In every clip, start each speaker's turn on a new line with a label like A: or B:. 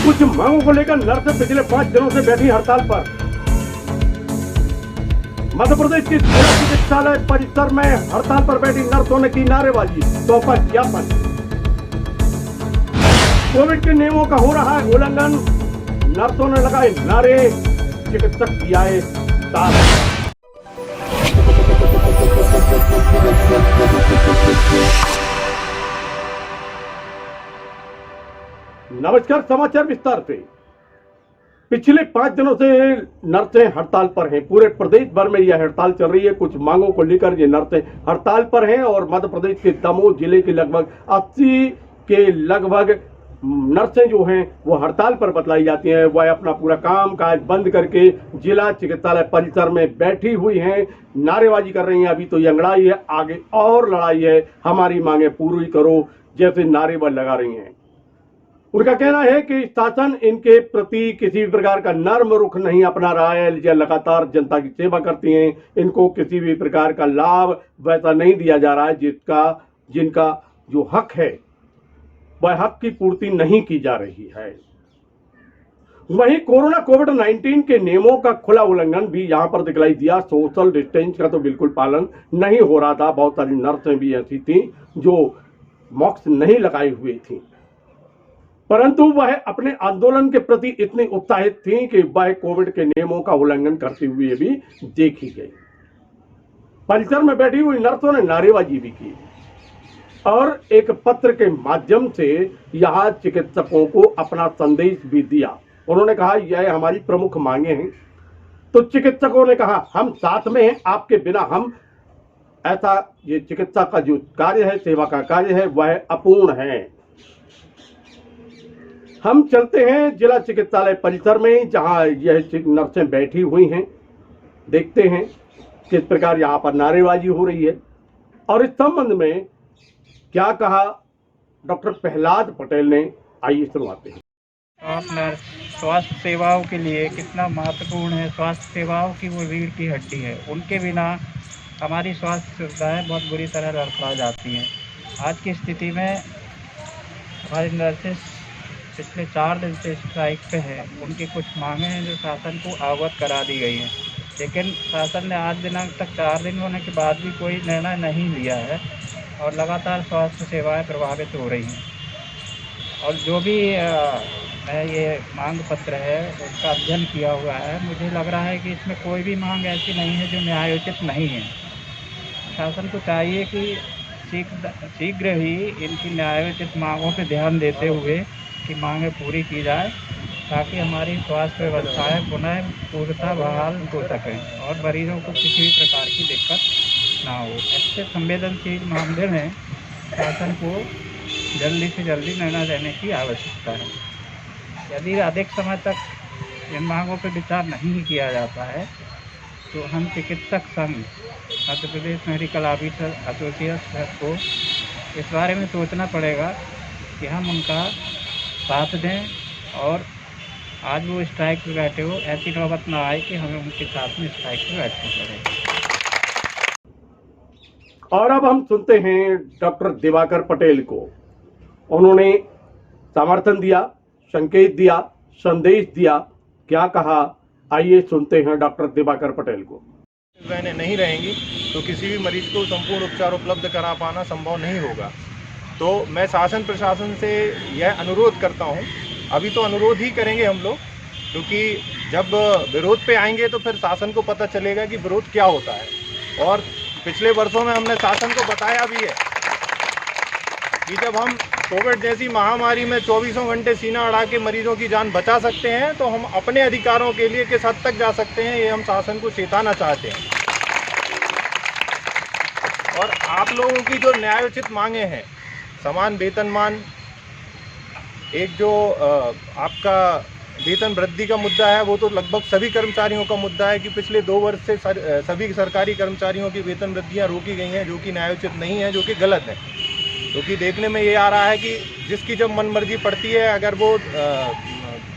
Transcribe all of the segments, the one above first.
A: कुछ मांगों को लेकर नर्सें पिछले 5 दिनों से बैठी हड़ताल पर। मध्य प्रदेश के जिला चिकित्सालय परिसर में हड़ताल पर बैठी नर्सों ने की नारेबाजी, सौंपा ज्ञापन। कोविड के नियमों का हो रहा है उल्लंघन, नर्सों ने लगाए नारे, चिकित्सक किया है साफ। नमस्कार, समाचार विस्तार से। पिछले 5 दिनों से नर्सें हड़ताल पर हैं। पूरे प्रदेश भर में यह हड़ताल चल रही है। कुछ मांगों को लेकर ये नर्सें हड़ताल पर हैं और मध्य प्रदेश के दमोह जिले के लगभग 80 के लगभग नर्सें जो हैं वो हड़ताल पर बतलाई जाती हैं। वह अपना पूरा काम काज बंद करके जिला चिकित्सालय परिसर में बैठी हुई हैं, नारेबाजी कर रही हैं। अभी तो ये अंगड़ाई है, आगे और लड़ाई है, हमारी मांगे पूरी करो जैसे नारे लगा रही हैं। उनका कहना है कि शासन इनके प्रति किसी भी प्रकार का नर्म रुख नहीं अपना रहा है। यह लगातार जनता की सेवा करती हैं, इनको किसी भी प्रकार का लाभ वैसा नहीं दिया जा रहा है जिनका जो हक है वह हक की पूर्ति नहीं की जा रही है। वहीं कोविड-19 के नियमों का खुला उल्लंघन भी यहां पर दिखलाई दिया। सोशल डिस्टेंस का तो बिल्कुल पालन नहीं हो रहा था। बहुत सारी नर्सें भी ऐसी थी जो मास्क नहीं लगाए हुए थी, परंतु वह अपने आंदोलन के प्रति इतनी उत्साहित थी कि वह कोविड के नियमों का उल्लंघन करते हुए भी देखी गई। परिसर में बैठी हुई नर्सों ने नारेबाजी भी की और एक पत्र के माध्यम से यहां चिकित्सकों को अपना संदेश भी दिया। उन्होंने कहा, यह हमारी प्रमुख मांगे हैं। तो चिकित्सकों ने कहा, हम साथ में हैं, आपके बिना हम ऐसा ये चिकित्सा का जो कार्य है, सेवा का कार्य है, वह अपूर्ण है। हम चलते हैं जिला चिकित्सालय परिसर में जहां यह नर्सें बैठी हुई हैं, देखते हैं किस प्रकार यहां पर नारेबाजी हो रही है और इस संबंध में क्या कहा डॉक्टर प्रहलाद पटेल ने। आइए सुनवाते हैं।
B: आप नर्स स्वास्थ्य सेवाओं के लिए कितना महत्वपूर्ण है। स्वास्थ्य सेवाओं की वो रीढ़ की हड्डी है, उनके बिना हमारी स्वास्थ्य सुविधाएं बहुत बुरी तरह लड़खड़ा जाती हैं। आज की स्थिति में हमारी नर्सेस पिछले 4 दिन से स्ट्राइक पे है। उनकी कुछ मांगे हैं जो शासन को अवगत करा दी गई हैं, लेकिन शासन ने आज दिनांक तक 4 दिन होने के बाद भी कोई निर्णय नहीं लिया है और लगातार स्वास्थ्य सेवाएं प्रभावित हो रही हैं। और जो भी ये मांग पत्र है उसका अध्ययन किया हुआ है, मुझे लग रहा है कि इसमें कोई भी मांग ऐसी नहीं है जो न्यायोचित नहीं है। शासन को चाहिए कि शीघ्र ही इनकी न्यायोचित मांगों पर ध्यान देते हुए की मांगें पूरी की जाए ताकि हमारी स्वास्थ्य व्यवस्थाएं पुनः पूर्णतः बहाल हो सकें और मरीजों को किसी भी प्रकार की दिक्कत ना हो। ऐसे संवेदनशील मामले में शासन को जल्दी से जल्दी निर्णय लेने की आवश्यकता है। यदि अधिक समय तक इन मांगों पर विचार नहीं किया जाता है तो हम चिकित्सक संघ Madhya Pradesh medical officer association को इस बारे में सोचना पड़ेगा कि हम उनका साथ दें और आज वो स्ट्राइक पे बैठे हो, ऐसी नौबत ना आए कि हमें उनके साथ में स्ट्राइक पे बैठना पड़े।
A: और अब हम सुनते हैं डॉक्टर दिवाकर पटेल को। उन्होंने समर्थन दिया, संकेत दिया, संदेश दिया। क्या कहा, आइए सुनते हैं डॉक्टर दिवाकर पटेल को।
C: वैने नहीं रहेंगी तो किसी भी मरीज को संपूर्ण उपचार उपलब्ध करा पाना संभव नहीं होगा। तो मैं शासन प्रशासन से यह अनुरोध करता हूं, अभी तो अनुरोध ही करेंगे हम लोग, क्योंकि जब विरोध पे आएंगे तो फिर शासन को पता चलेगा कि विरोध क्या होता है। और पिछले वर्षों में हमने शासन को बताया भी है कि जब हम कोविड जैसी महामारी में 24 घंटे सीना अड़ा के मरीजों की जान बचा सकते हैं तो हम अपने अधिकारों के लिए किस हद तक जा सकते हैं, ये हम शासन को चेताना चाहते हैं। और आप लोगों की जो न्यायोचित मांगे हैं, समान वेतनमान, एक जो आपका वेतन वृद्धि का मुद्दा है, वो तो लगभग सभी कर्मचारियों का मुद्दा है कि पिछले 2 वर्ष से सभी सरकारी कर्मचारियों की वेतन वृद्धियां रोकी गई हैं, जो कि न्यायोचित नहीं है, जो कि गलत है। क्योंकि देखने में ये आ रहा है कि जिसकी जब मनमर्जी पड़ती है, अगर वो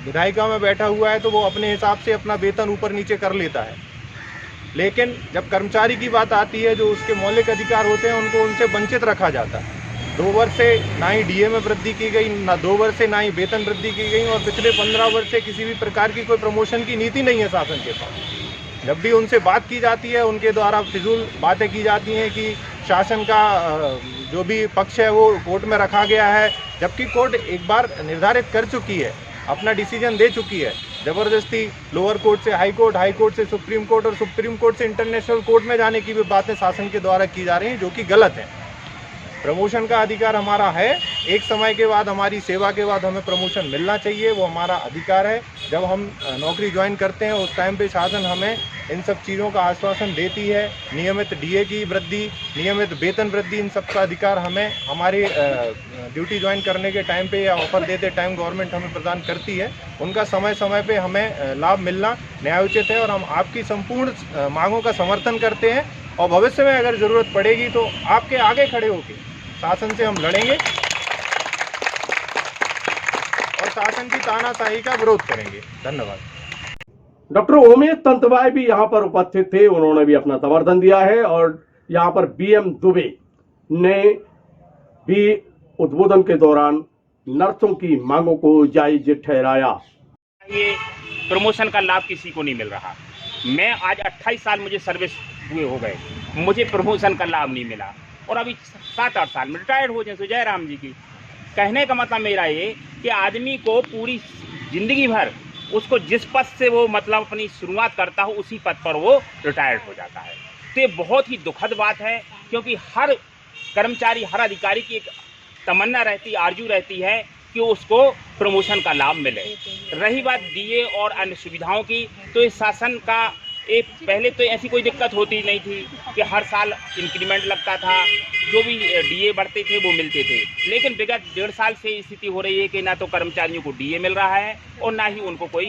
C: विधायिका में बैठा हुआ है तो वो अपने हिसाब से अपना वेतन ऊपर नीचे कर लेता है। लेकिन जब कर्मचारी की बात आती है, जो उसके मौलिक अधिकार होते हैं, उनको उनसे वंचित रखा जाता है। 2 वर्ष से ना ही डीए में वृद्धि की गई, ना 2 वर्ष से ना ही वेतन वृद्धि की गई, और पिछले 15 वर्ष से किसी भी प्रकार की कोई प्रमोशन की नीति नहीं है शासन के पास। जब भी उनसे बात की जाती है, उनके द्वारा फिजूल बातें की जाती हैं कि शासन का जो भी पक्ष है वो कोर्ट में रखा गया है, जबकि कोर्ट एक बार निर्धारित कर चुकी है, अपना डिसीजन दे चुकी है। ज़बरदस्ती लोअर कोर्ट से हाई कोर्ट, हाई कोर्ट से सुप्रीम कोर्ट और सुप्रीम कोर्ट से इंटरनेशनल कोर्ट में जाने की भी बातें शासन के द्वारा की जा रही हैं, जो कि गलत है। प्रमोशन का अधिकार हमारा है, एक समय के बाद हमारी सेवा के बाद हमें प्रमोशन मिलना चाहिए, वो हमारा अधिकार है। जब हम नौकरी ज्वाइन करते हैं उस टाइम पे शासन हमें इन सब चीज़ों का आश्वासन देती है। नियमित डीए की वृद्धि, नियमित वेतन वृद्धि, इन सब का अधिकार हमें हमारी ड्यूटी ज्वाइन करने के टाइम पे या ऑफर देते टाइम गवर्नमेंट हमें प्रदान करती है। उनका समय समय पे हमें लाभ मिलना न्यायोचित है, और हम आपकी संपूर्ण मांगों का समर्थन करते हैं। और भविष्य में अगर ज़रूरत पड़ेगी तो आपके आगे खड़े होकर शासन से हम लड़ेंगे और शासन की तानाशाही का विरोध करेंगे। धन्यवाद।
A: डॉक्टर उमेश तंतवाय भी यहाँ पर उपस्थित थे, उन्होंने भी अपना समर्थन दिया है। और यहाँ पर बीएम दुबे ने भी उद्बोधन के दौरान नर्सों की मांगों को जायज ठहराया।
D: ये प्रमोशन का लाभ किसी को नहीं मिल रहा। मैं आज 28 साल मुझे सर्विस हुए हो गए, मुझे प्रमोशन का लाभ नहीं मिला, और अभी 7-8 साल में रिटायर्ड हो जैसे जयराम जी की। कहने का मतलब मेरा ये कि आदमी को पूरी जिंदगी भर उसको जिस पद से वो मतलब अपनी शुरुआत करता हो उसी पद पर वो रिटायर्ड हो जाता है। तो ये बहुत ही दुखद बात है, क्योंकि हर कर्मचारी, हर अधिकारी की एक तमन्ना रहती, आरजू रहती है कि उसको प्रमोशन का लाभ मिले। रही बात डीए और अन्य सुविधाओं की, तो इस शासन का एक पहले तो ऐसी कोई दिक्कत होती नहीं थी कि हर साल इंक्रीमेंट लगता था, जो भी डीए बढ़ते थे वो मिलते थे। लेकिन विगत 1.5 साल से स्थिति हो रही है कि ना तो कर्मचारियों को डीए मिल रहा है और ना ही उनको कोई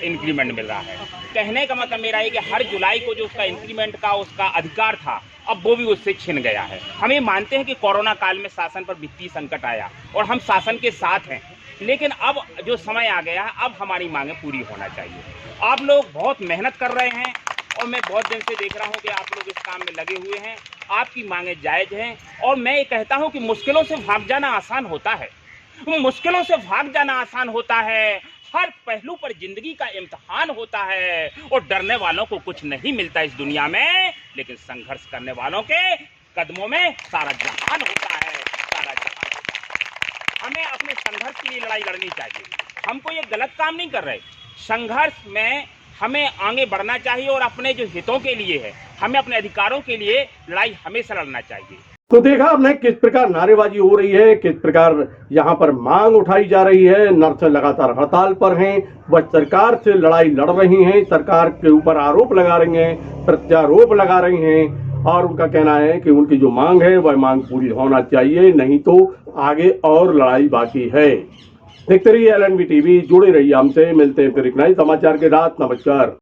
D: इंक्रीमेंट मिल रहा है। कहने का मतलब मेरा है कि हर जुलाई को जो उसका इंक्रीमेंट का उसका अधिकार था, अब वो भी उससे छिन गया है। हम ये मानते हैं कि कोरोना काल में शासन पर वित्तीय संकट आया और हम शासन के साथ हैं, लेकिन अब जो समय आ गया है, अब हमारी मांगें पूरी होना चाहिए। आप लोग बहुत मेहनत कर रहे हैं और मैं बहुत दिन से देख रहा हूं कि आप लोग इस काम में लगे हुए हैं। आपकी मांगें जायज़ हैं, और मैं ये कहता हूं कि मुश्किलों से भाग जाना आसान होता है, मुश्किलों से भाग जाना आसान होता है। हर पहलू पर जिंदगी का इम्तिहान होता है, और डरने वालों को कुछ नहीं मिलता इस दुनिया में, लेकिन संघर्ष करने वालों के कदमों में सारा जहान होता है, सारा जहान होता है। हमें अपने संघर्ष के लिए लड़ाई लड़नी चाहिए। हम कोई ये गलत काम नहीं कर रहे। संघर्ष में हमें आगे बढ़ना चाहिए, और अपने जो हितों के लिए है, हमें अपने अधिकारों के लिए लड़ाई हमेशा लड़ना चाहिए।
A: तो देखा आपने किस प्रकार नारेबाजी हो रही है, किस प्रकार यहाँ पर मांग उठाई जा रही है। नर्सें लगातार हड़ताल पर हैं, वह सरकार से लड़ाई लड़ रही हैं, सरकार के ऊपर आरोप लगा रही हैं, प्रत्यारोप लगा रही हैं, और उनका कहना है कि उनकी जो मांग है वह मांग पूरी होना चाहिए, नहीं तो आगे और लड़ाई बाकी है। देखते रहिए LNV टीवी, जुड़े रहिए हमसे। मिलते हैं फिर एक नए समाचार के साथ। नमस्कार।